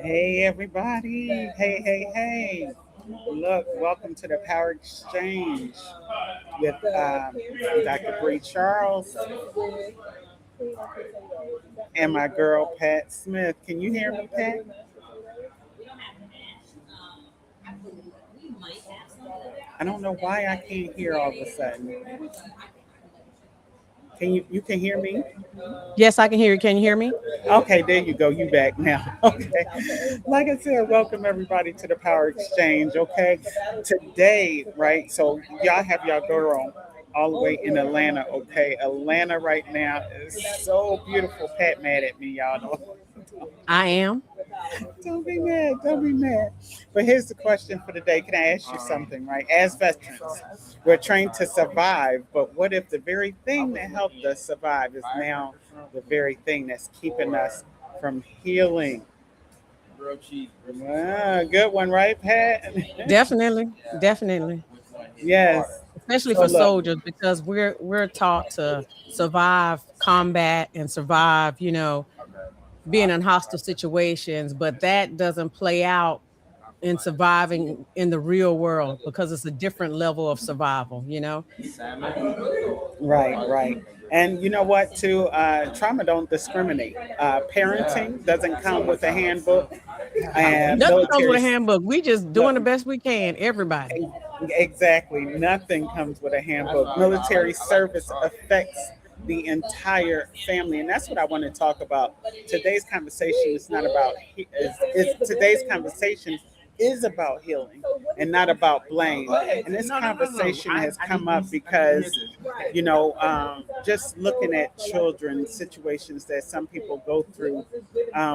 Hey, everybody. Hey, hey, hey. Look, welcome to the Power Exchange with Dr. Bree Charles and my girl, Pat Smith. Can you hear me, Pat? I don't know why I can't hear all of a sudden. You can hear me? Yes, I can hear you. Can you hear me? Okay, there you go. You back now. Okay. Like I said, welcome everybody to the Power Exchange. Okay. Today, right? So y'all have y'all girl all the way in Atlanta. Okay. Atlanta right now is so beautiful. Pat mad at me, y'all. I am. Don't be mad. Don't be mad. But here's the question for the day. Can I ask you something, right? As veterans, we're trained to survive, but what if the very thing that helped us survive is now the very thing that's keeping us from healing? Good one, right, Pat? Definitely. Definitely. Yes. Especially So for look, soldiers because we're taught to survive combat and survive, being in hostile situations, but that doesn't play out in surviving in the real world because it's a different level of survival. right, right. And you know what, too? Trauma don't discriminate. Parenting doesn't come with a handbook, and Nothing comes with military. a handbook. We just No, doing the best we can, everybody. exactly. Nothing comes with a handbook. Military service affects the entire family, and that's what I want to talk about. Today's conversation is not about. Today's conversation is about healing and not about blame. And this conversation has come up because, just looking at children situations that some people go through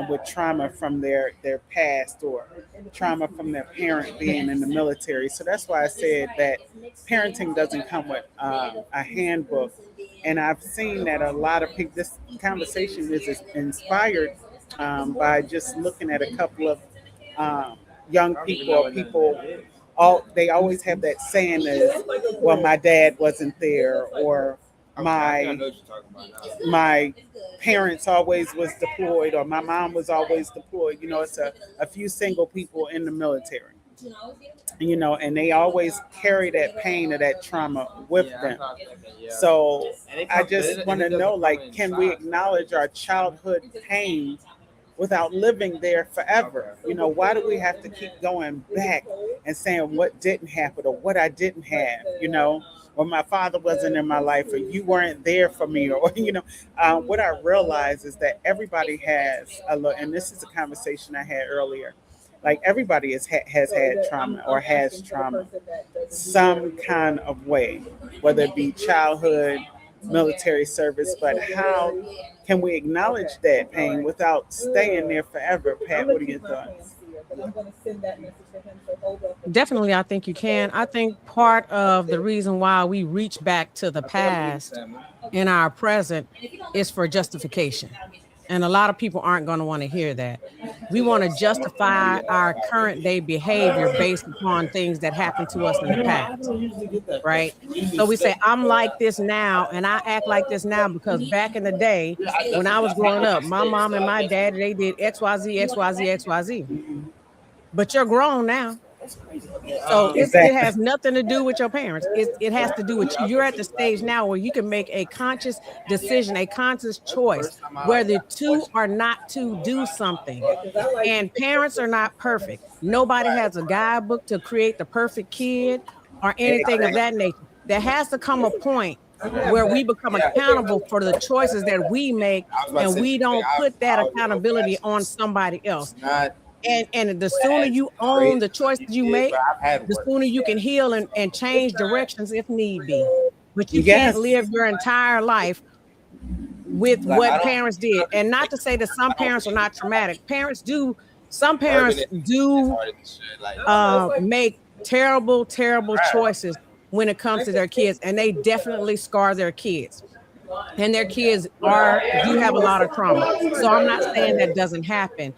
with trauma from their past or trauma from their parent being in the military. So that's why I said that parenting doesn't come with a handbook. And I've seen that a lot of people, this conversation is inspired by just looking at a couple of um, young people or people. They always have that saying is, well, my dad wasn't there, or my parents always was deployed, or my mom was always deployed. It's a few single people in the military, and they always carry that pain or that trauma with them. So I just want to know, like, can we acknowledge our childhood pain without living there forever? Why do we have to keep going back and saying what didn't happen or what I didn't have, or my father wasn't in my life, or you weren't there for me, or, what I realize is that everybody has and this is a conversation I had earlier. Like, everybody has had trauma or has trauma some kind of way, whether it be childhood, military service. But how can we acknowledge that pain without staying there forever? Pat, what are your thoughts? Definitely, I think you can. I think part of the reason why we reach back to the past in our present is for justification. And a lot of people aren't going to want to hear that. We want to justify our current day behavior based upon things that happened to us in the past, right? So we say, I'm like this now and I act like this now because back in the day when I was growing up, my mom and my dad, they did XYZ, XYZ, XYZ. But you're grown now. So it Exactly. has nothing to do with your parents. It has to do with you. You're at the stage now where you can make a conscious decision, a conscious choice, whether to or not to do something. And parents are not perfect. Nobody has a guidebook to create the perfect kid or anything of that nature. There has to come a point where we become accountable for the choices that we make, and we don't put that accountability on somebody else. And the sooner you own the choices you make, the sooner you can heal and change directions if need be. But you can't Yes. live your entire life with what parents did. And not to say that some parents are not traumatic. Some parents do make terrible, terrible choices when it comes to their kids, and they definitely scar their kids. And their kids do have a lot of trauma. So I'm not saying that doesn't happen,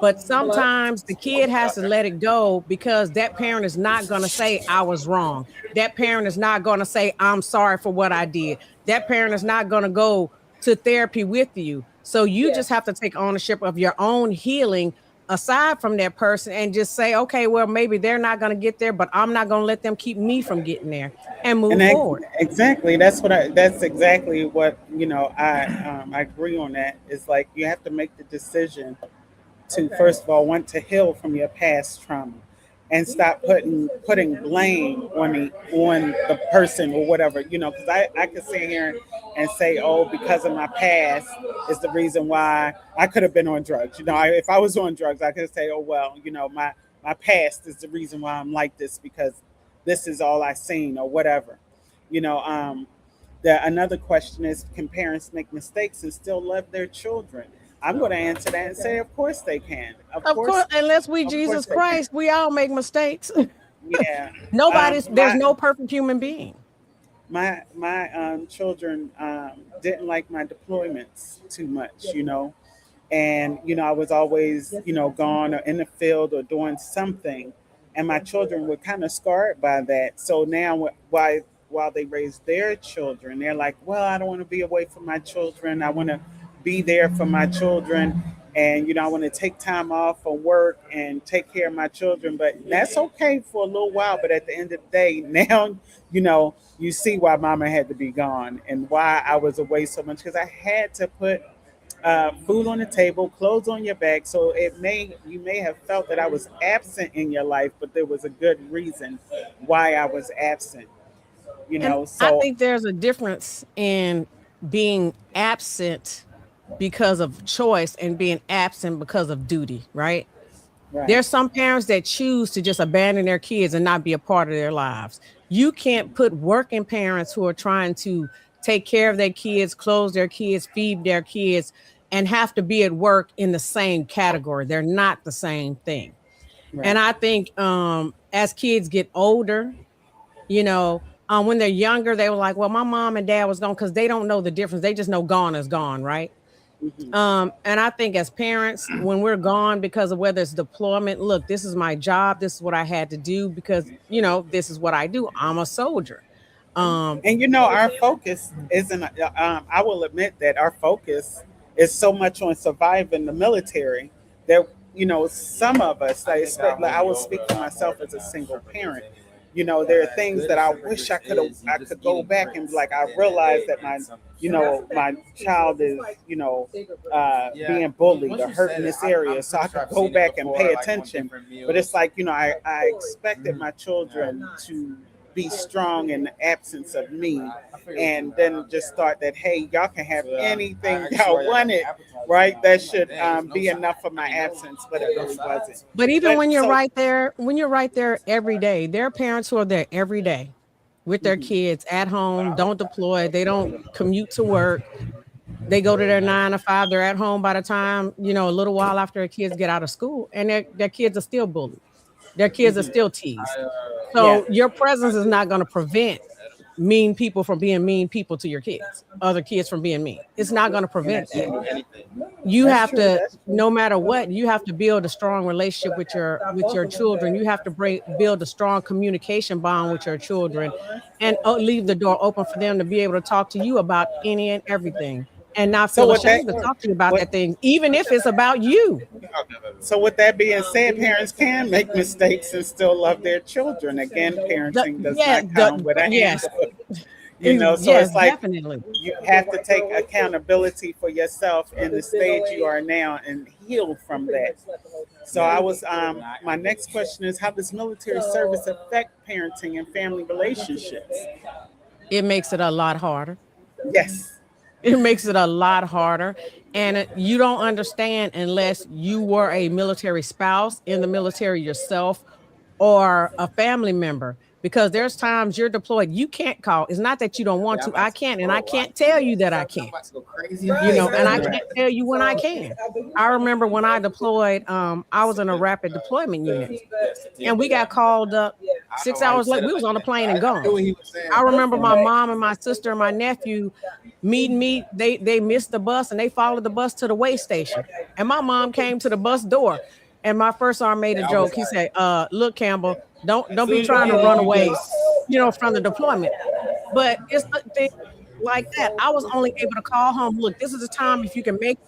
but sometimes the kid has to let it go because that parent is not going to say I was wrong. That parent is not going to say I'm sorry for what I did. That parent is not going to go to therapy with you. So you just have to take ownership of your own healing aside from that person and just say, okay, well, maybe they're not going to get there, but I'm not going to let them keep me from getting there, and And move forward. exactly, that's exactly what, I agree on that. It's like you have to make the decision to first of all want to heal from your past trauma and stop putting blame on the person or whatever, because I could sit here and say, oh, because of my past is the reason why I could have been on drugs. If I was on drugs, I could say, oh, well, my past is the reason why I'm like this, because this is all I seen or whatever. you know um another question is, can parents make mistakes and still love their children? I'm going to answer that and say, of course they can. Of course, unless we Of course Jesus they can. Christ, we all make mistakes. Yeah. There's no perfect human being. My children didn't like my deployments too much, and I was always gone or in the field or doing something, and my children were kind of scarred by that. So now, while they raise their children, they're like, well, I don't want to be away from my children. I want to be there for my children, and I want to take time off from work and take care of my children. But that's okay for a little while. But at the end of the day, now you see why Mama had to be gone and why I was away so much, because I had to put food on the table, clothes on your back. So you may have felt that I was absent in your life, but there was a good reason why I was absent. And I So think there's a difference in being absent because of choice and being absent because of duty, right? right, There's some parents that choose to just abandon their kids and not be a part of their lives. You can't put working parents who are trying to take care of their kids, clothe their kids, feed their kids, and have to be at work in the same category. They're not the same thing. And right, I think as kids get older, when they're younger, they were like, well, my mom and dad was gone, because they don't know the difference. They just know gone is gone, right? hmm And I think as parents, when we're gone because of whether it's deployment, look, this is my job. This is what I had to do because, this is what I do. I'm a soldier. Um, and our focus isn't. I will admit that our focus is so much on surviving the military that some of us, like I will speak for myself as a single parent. There are things that I wish I could go back and be like, I realize that my child is being bullied or hurt in this area, so I could go back and pay attention. But it's like I expected my children to be strong in the absence of me, and then just thought that, hey, y'all can have anything y'all wanted, right? That should be enough for my absence, but it really wasn't. but even But so. when you're right there every day, there are parents who are there every day with their Mhm. kids at home, don't deploy, they don't commute to work. They go to their 9 to 5. They're at home by the time, a little while after their kids get out of school, and their kids are still bullied. Their kids are Mhm. still teased. Yeah. So your presence is not going to prevent mean people from being mean people to your kids, other kids from being mean. It's not going to And prevent that's that. true. You That's have true. to, That's true. no matter what, you have to build a strong relationship with your children. You have to build a strong communication bond with your children, and leave the door open for them to be able to talk to you about any and everything, and not So feel with that, ashamed to talk to you about what that thing, even if it's about you. so with that being said, parents can make mistakes and still love their children. Again, parenting does Yeah, not come with a yes, handbook. So yes, it's like definitely. you have to take accountability for yourself in the stage you are now and heal from that. So my next question is, how does military service affect parenting and family relationships? It makes it a lot harder. Yes. It makes it a lot harder. And you don't understand unless you were a military spouse, in the military yourself, or a family member. Because there's times you're deployed, you can't call. It's not that you don't want to. I can't, and I can't tell you that I can't. And I Right. can't tell you when I can. I remember when I deployed, I was in a rapid deployment unit, and we got called up 6 hours late. We was on the plane and gone. I remember my mom and my sister and my nephew meeting me. They missed the bus and they followed the bus to the way station. And my mom came to the bus door, and my first sergeant made a joke. He said, look, Campbell, don't be trying to run away, from the deployment. But it's the thing. like that. I was only able to call home. Look, this is the time. If you can make,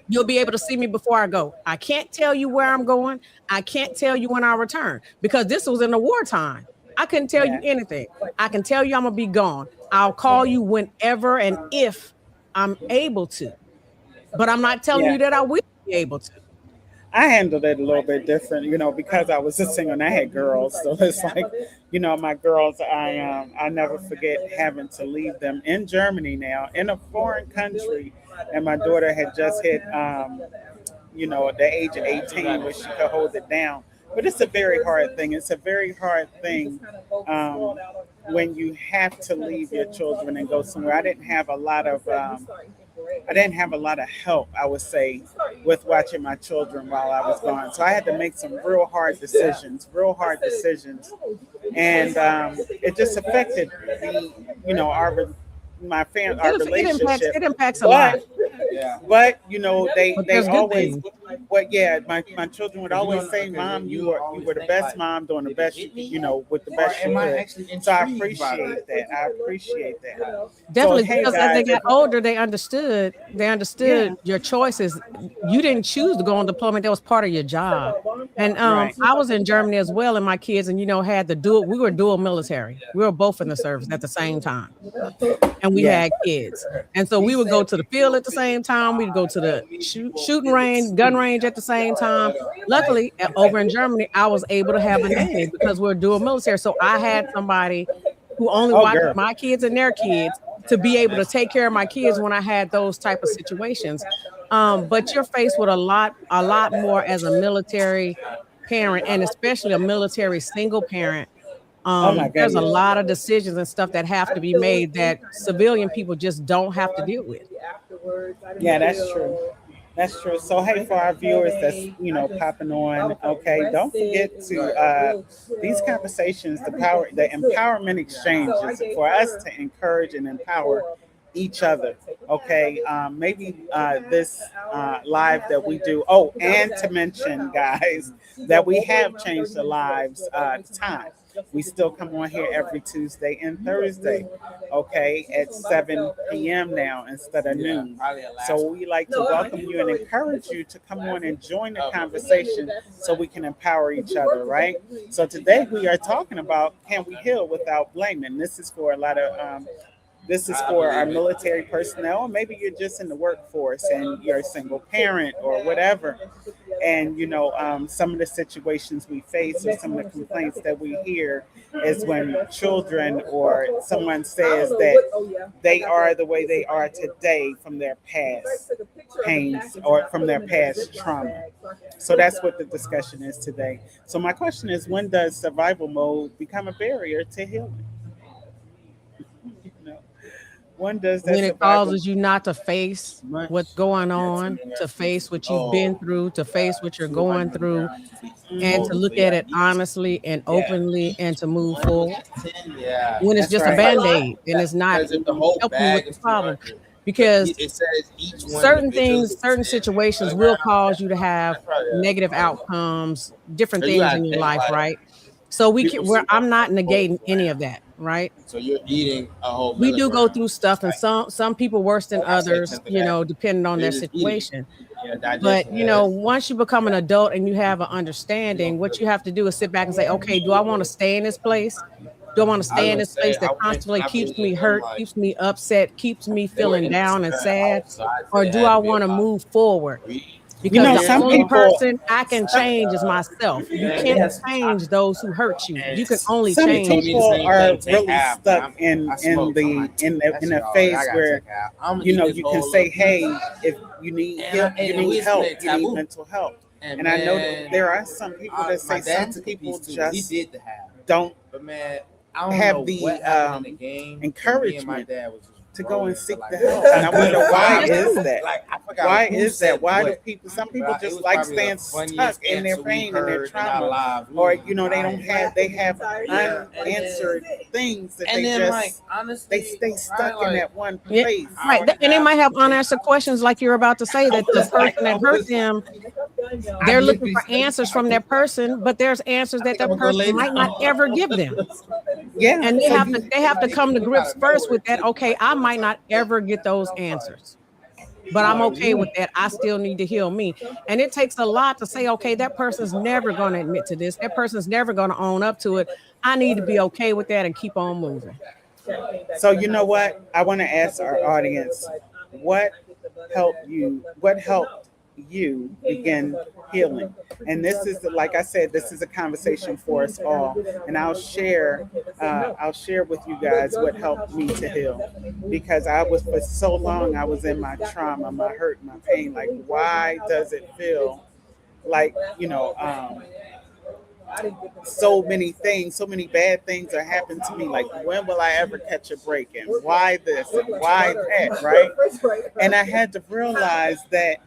you'll be able to see me before I go. I can't tell you where I'm going. I can't tell you when I return because this was in the wartime. I couldn't tell you anything. I can tell you I'm gonna be gone. I'll call you whenever and if I'm able to, but I'm not telling you that I will be able to. I handled it a little bit different, because I was a singer and I had girls. So it's like, my girls, I never forget having to leave them in Germany now, in a foreign country, and my daughter had just hit, the age of 18 where she could hold it down. But it's a very hard thing. It's a very hard thing when you have to leave your children and go somewhere. I didn't have a lot of help, I would say, with watching my children while I was gone. So I had to make some real hard decisions, and it just affected our relationship. It impacts a lot. But they there's good always, things. my children would always say, "Mom, you were the best mom, doing the best with the best you could." So I appreciate that. Definitely, So, hey, because as they guys, got older, they understood your choices. You didn't choose to go on deployment; that was part of your job. And Right. I was in Germany as well, and my kids, and had the dual. We were dual military. We were both in the service at the same time, and we Yeah. had kids. And so we would go to the field at the same time. We'd go to the shooting range, gun range at the same time. Luckily, over in Germany, I was able to have a nanny because we're dual military. So I had somebody who only Oh, watched girl. my kids and their kids to be able to take care of my kids when I had those type of situations. But you're faced with a lot more as a military parent, and especially a military single parent. Oh my There's a goodness. lot of decisions and stuff that have to be made that civilian people just don't have to deal with. Yeah, that's true. That's true. So, hey, for our viewers that's popping on, okay, don't forget to these conversations, the empowerment exchanges for us to encourage and empower each other. Okay, maybe this live that we do. Oh, and to mention, guys, that we have changed the lives time. We still come on here every Tuesday and Thursday, okay, at 7 p.m. now instead of noon. So we like to welcome you and encourage you to come on and join the conversation so we can empower each other, right? So today we are talking about, can we heal without blaming? This is for our military personnel, or maybe you're just in the workforce and you're a single parent or whatever. And some of the situations we face or some of the complaints that we hear is when children or someone says that they are the way they are today from their past pains or from their past trauma. So that's what the discussion is today. So my question is, when does survival mode become a barrier to healing? When does that When it survival causes you not to face what's going on, to face what you've been through, to face what you're going through, and to look at it honestly and openly and to move forward. When it's That's just a right. band-aid and it's not Because if the whole helping you with bag the is problem. 200, Because it says each one certain individually things, certain is 10. situations will cause you to have negative outcomes, different So you things gotta in your think life, like right? So people see I'm not the whole negating any plan. of that, right? So you're eating a whole We do go milligram. through stuff, and some people worse than I said others, 10 to that. depending on their You're just eating. situation. Your But digestion has- once you become an adult and you have an understanding, what you have to do is sit back and say, okay, do I want to stay in this place? Do I want to stay in this place that constantly keeps me hurt, keeps me upset, keeps me feeling down and sad? Or do I want to move forward? Because the some only people- person I can change is myself. You can't change those who hurt you. You can only Some change. people same are thing, take really half, stuck man. in I in smoke, the I'm like, in that's a all, phase I gotta where take half. I'ma eat this you whole can say, little hey, piece. if you need And help, we you need used to play taboo. mental help. And And I know man, that there are some people that say my dad some took a people piece too. just He did the half, don't but man, I don't have know the, what happened in the game. encouragement Me and my dad was just to go rolling and seek for the like- help. And I wonder why That's is true. that? Like, I forgot Why who is said that? Why do what, people? Some people but it just was like probably the staying funniest stuck in their answer we pain and their heard in our trauma, lives. We or was they don't dying. have unanswered things that And they then, just like, honestly, they stay stuck like, in that one Yeah, place. right. And they might have unanswered questions, like you're about to say, that the person that hurt them, they're looking for answers from that person, but there's answers that that person might not ever give them. Yeah. And So you, they have to come to grips first with that. Okay, I might not ever get those answers, but I'm okay with that. I still need to heal me. And it takes a lot to say, okay, that person's never going to admit to this. That person's never going to own up to it. I need to be okay with that and keep on moving. so you know what? I want to ask our audience, what what helped you begin healing? And this is, like I said, this is a conversation for us all. And I'll share with you guys what helped me to heal, because I was, for so long, I was in my trauma, my hurt, my pain. Like, why does it feel like, so many things, so many bad things are happening to me? Like, when will I ever catch a break? And why this and why that, right? And I had to realize that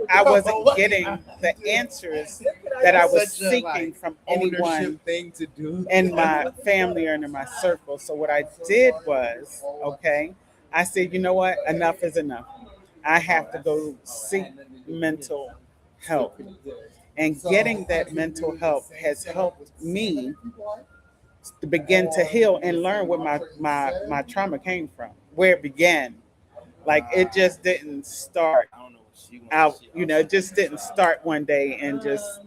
I wasn't getting the answers that I was seeking from anyone thing to do in my family or in my circle. So what I did was, okay, I said, you know what? Enough is enough. I have to go seek mental help. And getting that mental help has helped me to begin to heal and learn where my trauma came from, where it began. Like, it just didn't start out, it just didn't start one day and just,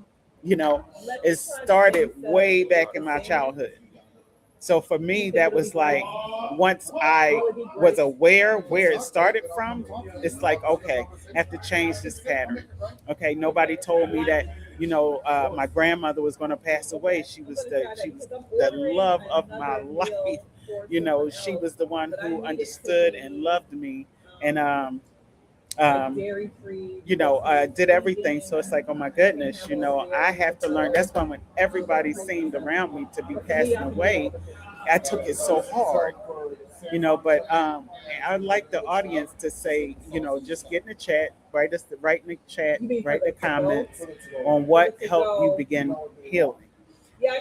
it started way back in my childhood. So for me, that was like, once I was aware where it started from, it's like, okay, I have to change this pattern. Okay, nobody told me that, my grandmother was going to pass away. She was the love of my life. She was the one who understood and loved me, and did everything. So it's like, oh my goodness, I have to learn. That's why when everybody seemed around me to be passing away, I took it so hard, But I'd like the audience to say, just get in the chat, write in the chat, write the comments on what helped you begin healing.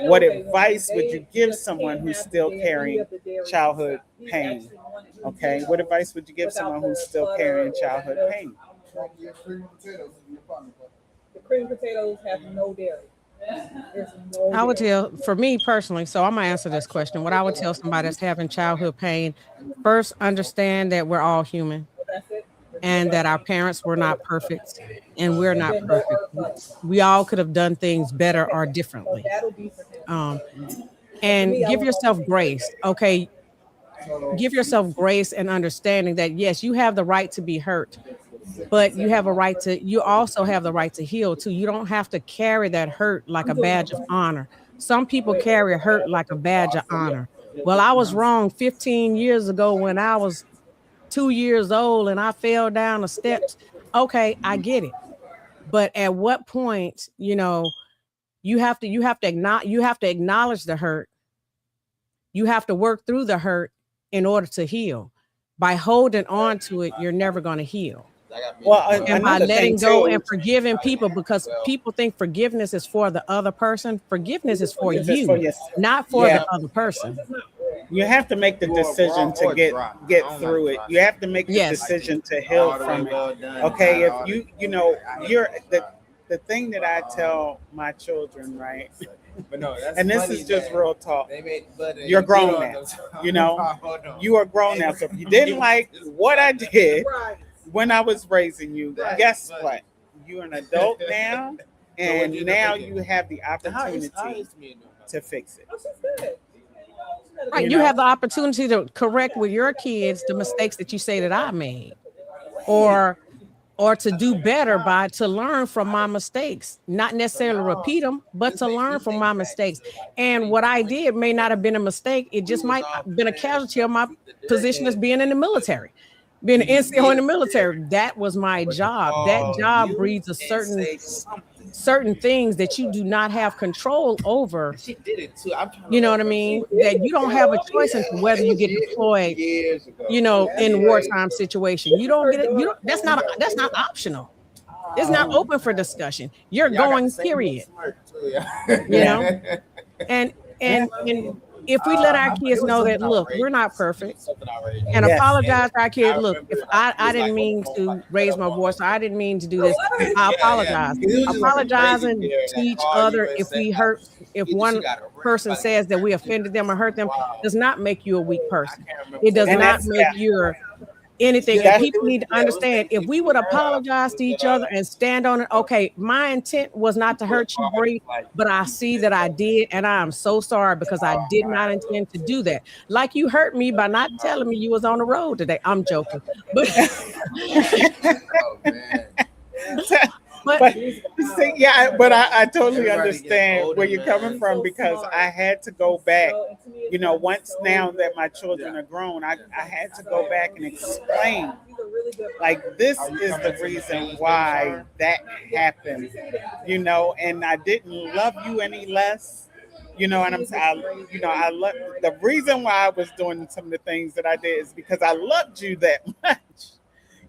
What advice would you give someone who's still carrying childhood pain? Okay, what advice would you give someone who's still carrying childhood pain? The cream potatoes have no dairy. I would tell, for me personally, so I'm gonna answer this question. What I would tell somebody that's having childhood pain, first, understand that we're all human and that our parents were not perfect and we're not perfect. We all could have done things better or differently. And give yourself grace. Okay, give yourself grace and understanding that yes, you have the right to be hurt, but you also have the right to heal too. You don't have to carry that hurt like a badge of honor. Some people carry hurt like a badge of honor. Well, I was wrong 15 years ago when I was 2 years old and I fell down the steps. Okay, I get it. But at what point, you have to acknowledge the hurt. You have to work through the hurt in order to heal. By holding on to it, you're never going to heal. Well, And by letting thing go too, and forgiving people, because people think forgiveness is for the other person. Forgiveness is for is this you, for your- not for Yeah. the other person. you have to make the decision to get through it. You have to make the Yes. decision to heal from it. Okay, if you're the thing that I tell my children, right? And this is just real talk. You're grown now. You are grown now. So if you didn't like what I did when I was raising you, guess what? You're an adult now, and now you have the opportunity to fix it. Right, you have the opportunity to correct with your kids the mistakes that you say that I made, or to do better to learn from my mistakes, not necessarily repeat them, but to learn from my mistakes. And what I did may not have been a mistake. It just might have been a casualty of my position as being in the military, being an NCO in the military. That was my job. That job breeds a certain things that you do not have control over. You know what I mean? That you don't have a choice into whether you get deployed, in wartime situation. You don't get it. That's not optional. It's not open for discussion. You're going, period. And if we let our kids know that, look, we're not perfect, and apologize to our kids, look, if I didn't mean to raise my voice, or I didn't mean to do this, I apologize. Apologize and to each other if we hurt, if one person says that we offended them or hurt them does not make you a weak person. can't remember. It does And not that's- make you anything. Yeah, And people need to understand, if we would apologize to each other and stand on it, okay, my intent was not to hurt you, Bree, but I see that I did, and I am so sorry because I did not intend to do that. Like you hurt me by not telling me you was on the road today. I'm joking. But Oh, man. But see, yeah, but I totally Everybody gets understand older, where you're coming man. from, because I had to go back. You know, once now that my children are grown, I had to go back and explain, like, this is the reason why that happened, you know, and I didn't love you any less, you know, and I love, the reason why I was doing some of the things that I did is because I loved you that much,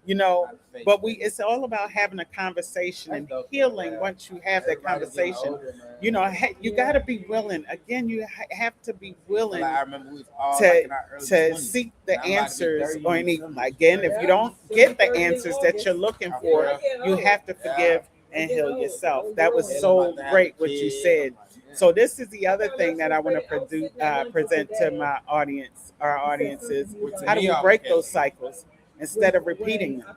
you know. But it's all about having a conversation and healing. Once you have that conversation, you know, you got to be willing. Again, you have to be willing I remember we was all like in our early to 20s. seek the Now I'm about to be answers, 30 or years any, old. again, if you don't get the answers that you're looking for, you have to forgive and heal yourself. That was so great what you said. So this is the other thing that I want to present to my audience, our audiences. How do we break those cycles instead of repeating them?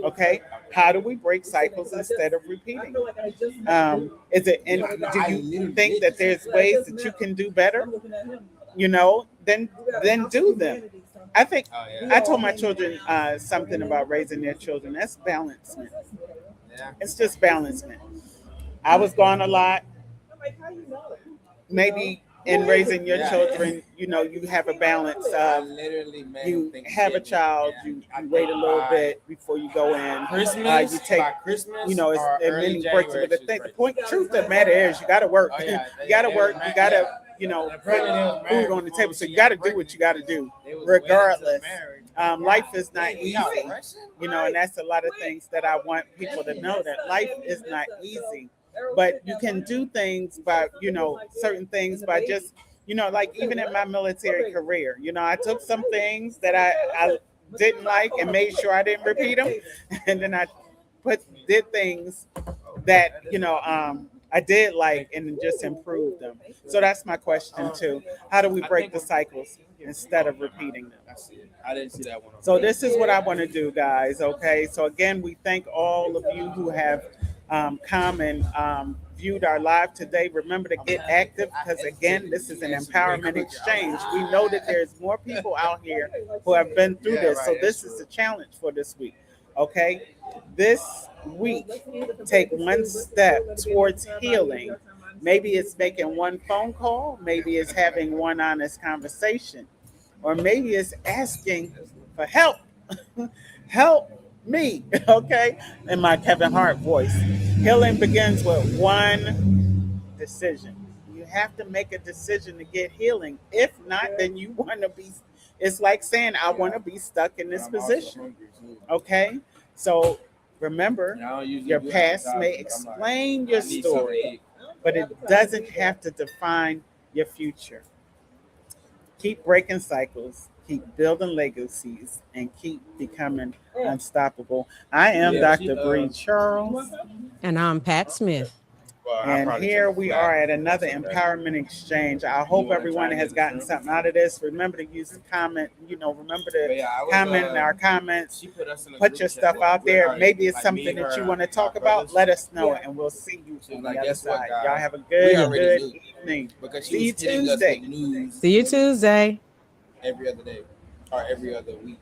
Okay, how do we break cycles instead of repeating them? Is it? And do you think that there's ways that you can do better? You know, then do them. I think Oh, yeah. I told my children something about raising their children. That's balancement. Yeah. It's just balancement. I was gone a lot. Maybe in raising your children, you know, you have a balance I of, literally made you him think have a shit. child, Yeah. you wait a little bit before you go in. Christmas, You take, by Christmas, you know, it's or in early many breaks. January, But the she's thing, the crazy. point, truth of the matter is, you got to work. Oh, yeah. You got to They work. was You mad- got to, yeah. you know, And apparently they was put married food on the before table. So she you got to got do what you got to do, They was waiting till regardless. marriage. Life is not They easy, got pressure? you know, and that's a lot of things that I want people to know, that life is not easy. But you can do things by, you know, certain things by just, you know, like even in my military career, you know, I took some things that I didn't like and made sure I didn't repeat them. And then I did things that, you know, I did like, and just improved them. So that's my question too. How do we break the cycles instead of repeating them? I see it. I didn't see that one. So this is what I want to do, guys. Okay. So again, we thank all of you who have come and viewed our live today. Remember to get active, because again, this is an empowerment exchange. We know that there's more people out here who have been through this. So this is a challenge for this week. Okay. This week, take one step towards healing. Maybe it's making one phone call. Maybe it's having one honest conversation. Or maybe it's asking for help. Help me, okay? In my Kevin Hart voice. Healing begins with one decision. You have to make a decision to get healing. If not, then you want to be, it's like saying, I want to be stuck in this position, okay? So remember, your past may explain your story, but it doesn't have to define your future. Keep breaking cycles, keep building legacies, and keep becoming unstoppable. I am Dr. Bree Charles, and I'm Pat Smith. and here we are at another empowerment exchange. I hope everyone has gotten something out of this. Remember to use the comment, you know, remember to comment in our comments. Put your stuff out there. Maybe it's something that you want to talk about. Let us know, and we'll see you on the other side. Y'all have a good evening. See you Tuesday. See you Tuesday. Every other day or every other week.